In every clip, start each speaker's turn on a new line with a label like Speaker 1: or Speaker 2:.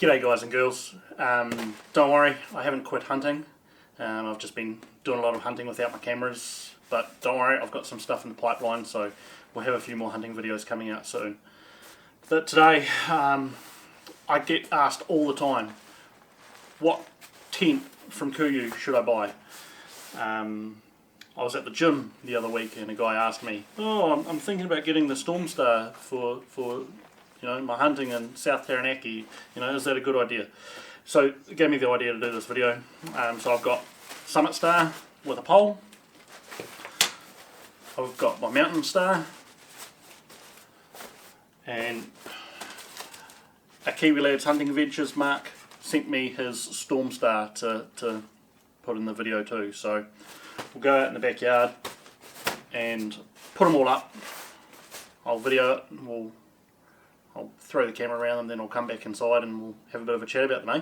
Speaker 1: G'day guys and girls. Don't worry, I haven't quit hunting. I've just been doing a lot of hunting without my cameras, but don't worry, I've got some stuff in the pipeline, so we'll have a few more hunting videos coming out soon. But today, I get asked all the time, what tent from Kuiu should I buy? I was at the gym the other week and a guy asked me, oh, I'm thinking about getting the Stormstar for my hunting in South Taranaki, is that a good idea? So it gave me the idea to do this video. So I've got Summit Star with a pole, I've got my Mountain Star, and a Kiwi Lads Hunting Adventures Mark sent me his Stormstar to put in the video too. So we'll go out in the backyard and put them all up. I'll video it and I'll throw the camera around them, then I'll come back inside and we'll have a bit of a chat about them, eh?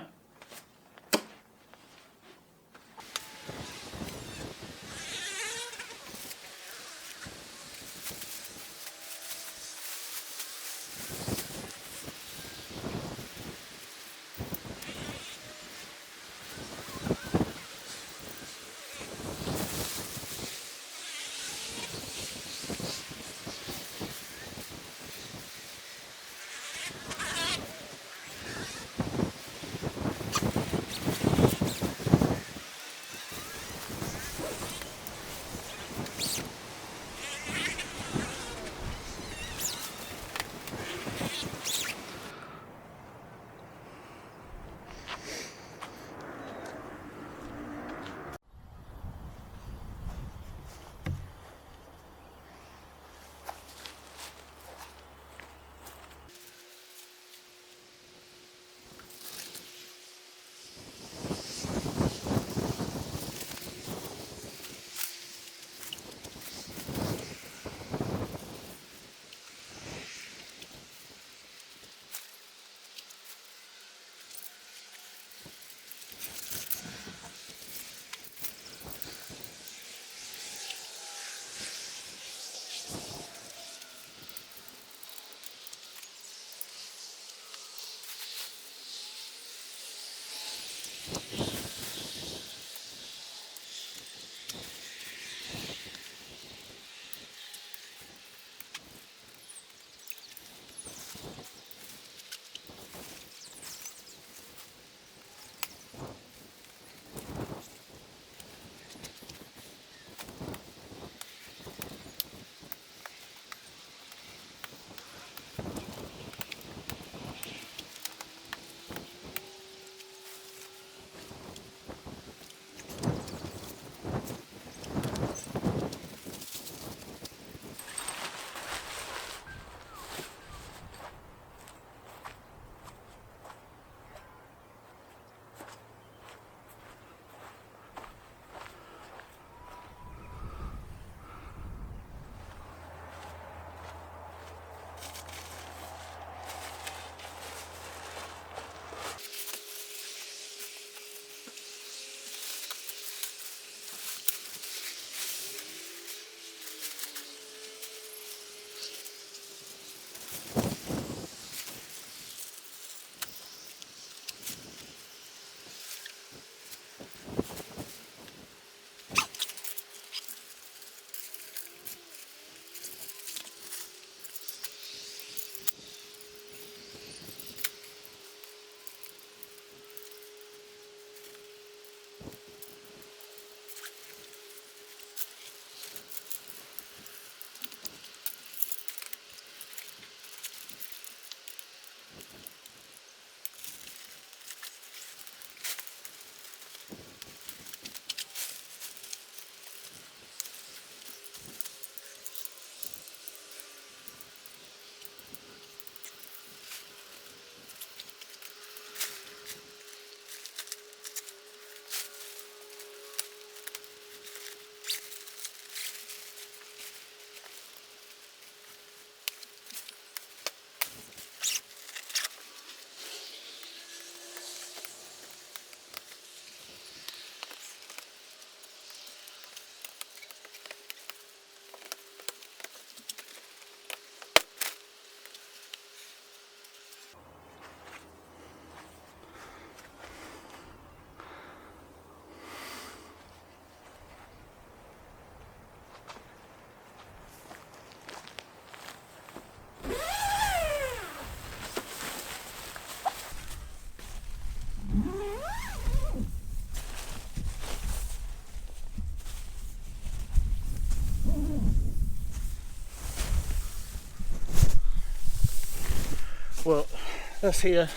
Speaker 1: This here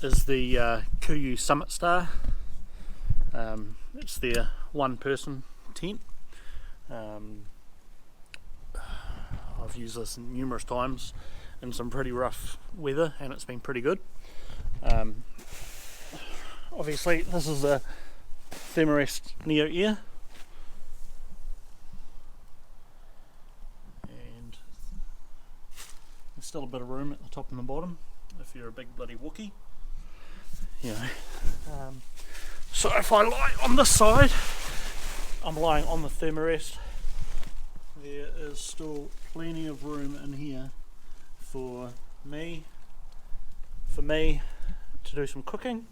Speaker 1: is the Kuiu Summit Star. It's their one-person tent. I've used this numerous times in some pretty rough weather, and it's been pretty good. Obviously, this is a Thermarest Neo Air, and there's still a bit of room at the top and the bottom if you're a big bloody Wookie. You know. So if I lie on this side, I'm lying on the Thermarest. There is still plenty of room in here for me to do some cooking,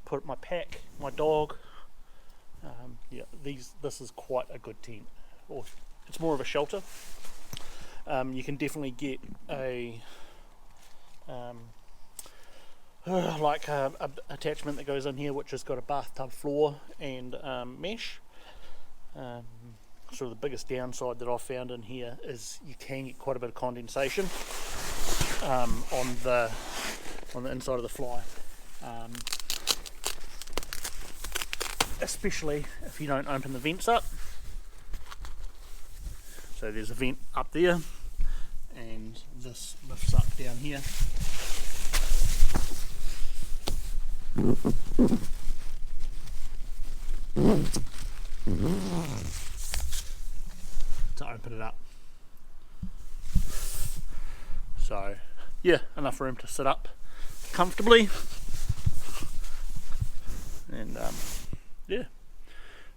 Speaker 1: put my pack, my dog. Yeah, this is quite a good tent. Or it's more of a shelter. You can definitely get a like a attachment that goes in here, which has got a bathtub floor and mesh. Sort of the biggest downside that I've found in here is you can get quite a bit of condensation on the inside of the fly, especially if you don't open the vents up. So there's a vent up there, and this lifts up down here. To open it up. So yeah, enough room to sit up comfortably, and yeah,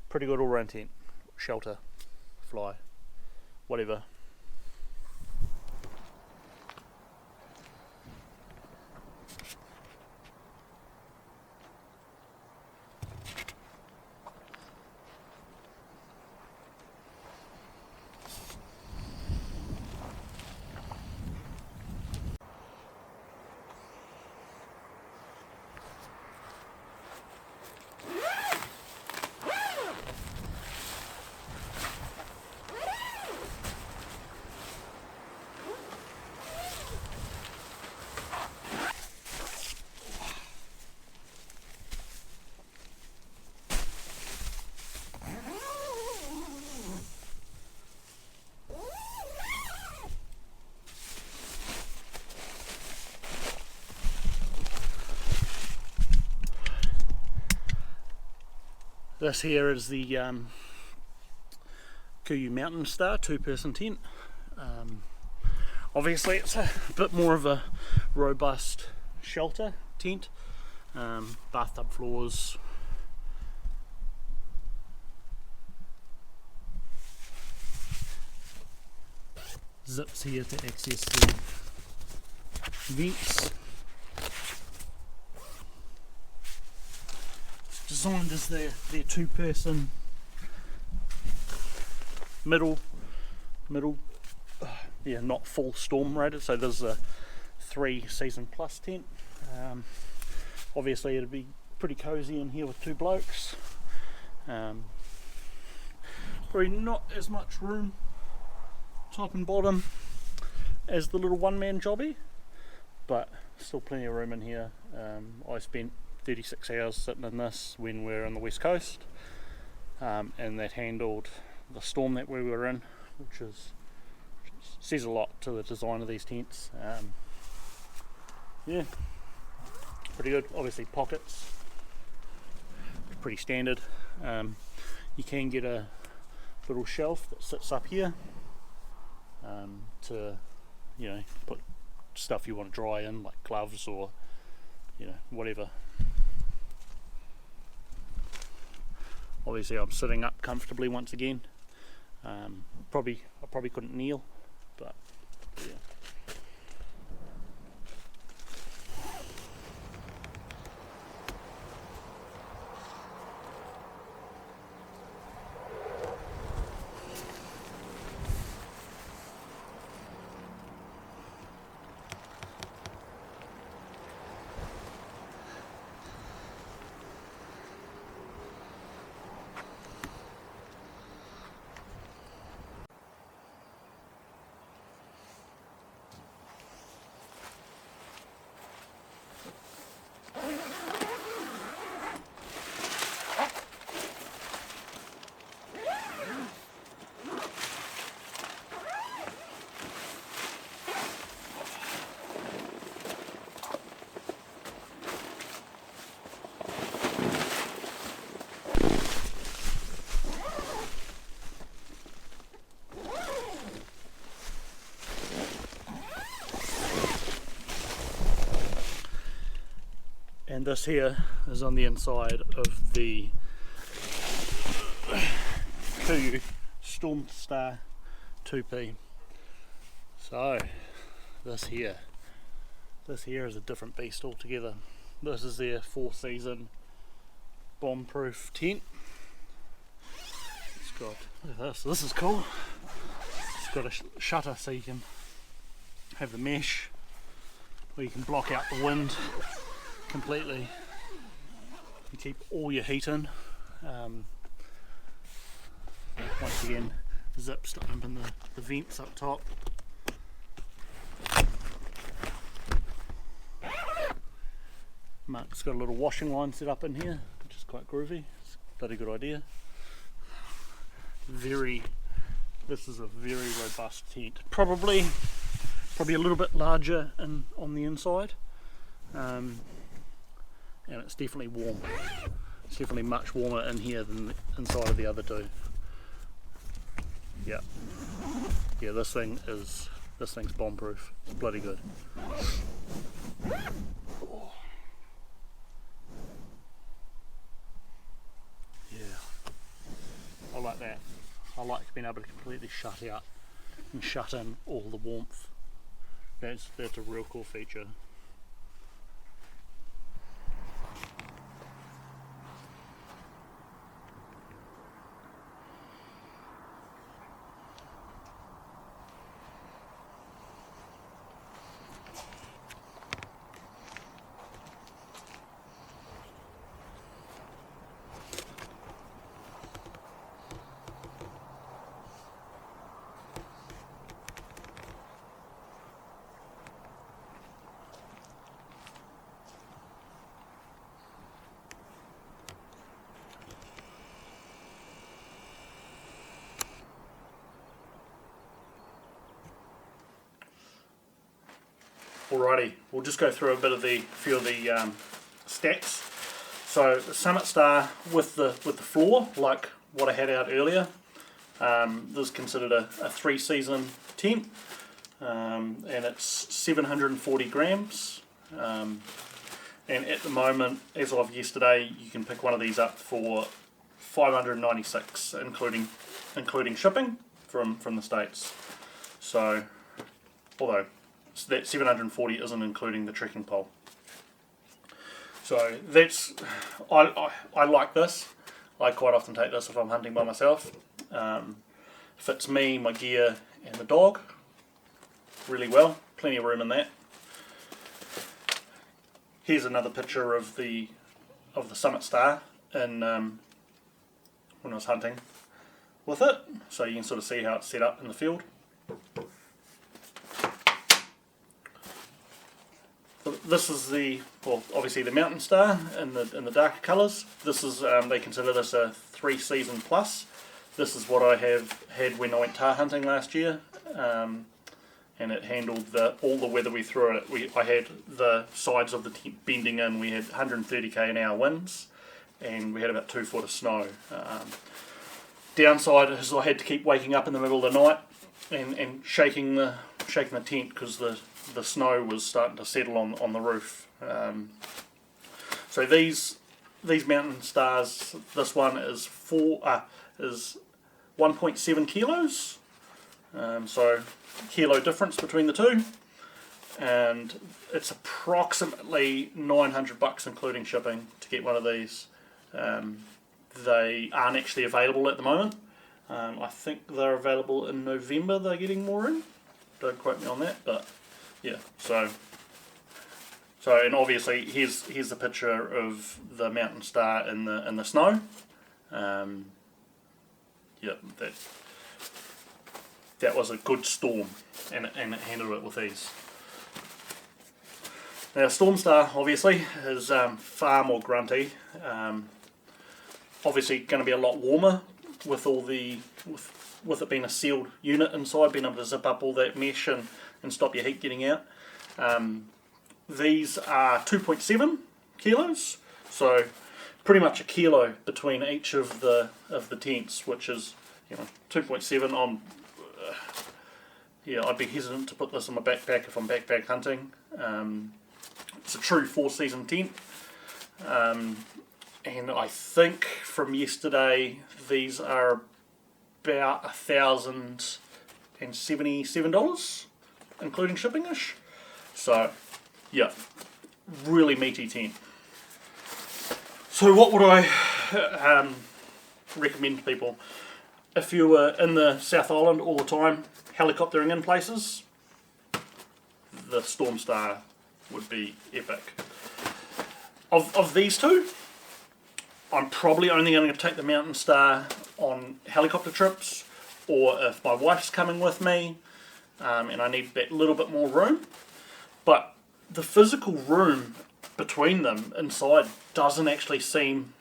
Speaker 1: pretty good all round tent, shelter, fly, whatever. This here is the Kuiu Mountain Star two-person tent. Obviously it's a bit more of a robust shelter tent. Bathtub floors, zips here to access the vents. Designed as their two-person middle, yeah, not full storm rated. So this is a 3-season plus tent. Obviously it'd be pretty cozy in here with two blokes. Probably not as much room top and bottom as the little one-man jobby, but still plenty of room in here. I spent 36 hours sitting in this when we were on the west coast, and that handled the storm that we were in, which says a lot to the design of these tents. Yeah, pretty good. Obviously pockets, pretty standard. You can get a little shelf that sits up here to, you know, put stuff you want to dry in, like gloves or, you know, whatever. Obviously I'm sitting up comfortably once again. I probably couldn't kneel, but yeah. and this here is on the inside of the Kuiu Stormstar 2P. So this here is a different beast altogether. This is their 4-season bomb-proof tent. It's got, look at this, this is cool. It's got a shutter so you can have the mesh where you can block out the wind completely and keep all your heat in. Once again, zips to open the vents up top. Mark's got a little washing line set up in here, which is quite groovy. It's a bloody good idea. This is a very robust tent. Probably a little bit larger on the inside, and it's definitely warm. It's definitely much warmer in here than the inside of the other two. Yeah, this thing's bomb proof. It's bloody good. I like that. I like being able to completely shut out and shut in all the warmth. That's a real cool feature. Alrighty, we'll just go through a few of the stats. So the Summit Star with the floor, like what I had out earlier, this is considered a 3-season tent, and it's 740 grams. And at the moment, as of yesterday, you can pick one of these up for $596, including shipping from the States. So, although that 740 isn't including the trekking pole. So I like this. I quite often take this if I'm hunting by myself. Fits me, my gear, and the dog really well. Plenty of room in that. Here's another picture of the Summit Star when I was hunting with it, so you can sort of see how it's set up in the field. This is obviously the Mountain Star in the darker colours. This is they consider this a 3-season plus. This is what I have had when I went tar hunting last year, and it handled all the weather we threw at it. I had the sides of the tent bending in. We had 130 km/h winds, and we had about 2 foot of snow. Downside is I had to keep waking up in the middle of the night and shaking the tent because the snow was starting to settle on the roof. So these Mountain Stars, this one is 1.7 kilos. So kilo difference between the two, and it's approximately $900 including shipping to get one of these. They aren't actually available at the moment. I think they're available in November. They're getting more in. Don't quote me on that, but yeah. So and obviously here's a picture of the Mountain Star in the snow. Yeah, that was a good storm, and it handled it with ease. Now Storm Star obviously is far more grunty. Obviously going to be a lot warmer with with it being a sealed unit inside, being able to zip up all that mesh and stop your heat getting out. These are 2.7 kilos, so pretty much a kilo between each of the tents, which is 2.7 on. I'd be hesitant to put this in my backpack if I'm backpack hunting. It's a true 4-season tent. and I think from yesterday these are about $1,077, including shipping-ish. So yeah, really meaty tent. So what would I recommend to people? If you were in the South Island all the time, helicoptering in places, the Stormstar would be epic. Of these two, I'm probably only going to take the Mountain Star on helicopter trips, or if my wife's coming with me and I need that little bit more room. But the physical room between them inside doesn't actually seem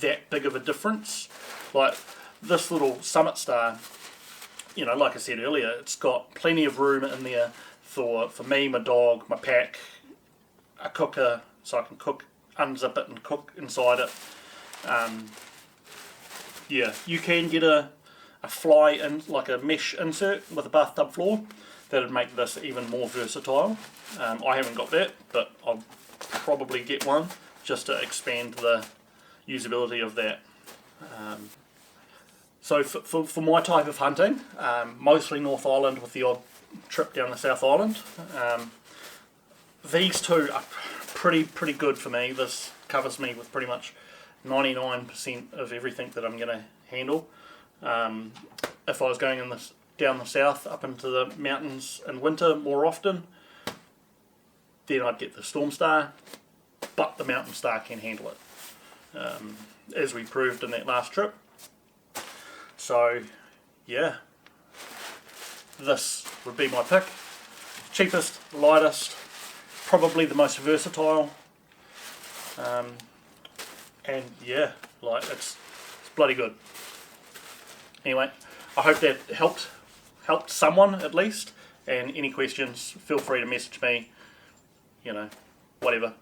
Speaker 1: that big of a difference. Like this little Summit Star, you know, like I said earlier, it's got plenty of room in there for me, my dog, my pack, a cooker, so I can cook, unzip it and cook inside it. Yeah, you can get a fly in, like a mesh insert with a bathtub floor. That would make this even more versatile. I haven't got that, but I'll probably get one just to expand the usability of that. So for my type of hunting, mostly North Island with the odd trip down the South Island, these two are pretty good for me. This covers me with pretty much 99% of everything that I'm going to handle. If I was going down the south up into the mountains in winter more often, then I'd get the Stormstar, but the Mountain Star can handle it, as we proved in that last trip. So yeah, this would be my pick. Cheapest, lightest, probably the most versatile, and yeah, like it's bloody good. Anyway, I hope that helped someone at least, and any questions, feel free to message me, you know, whatever.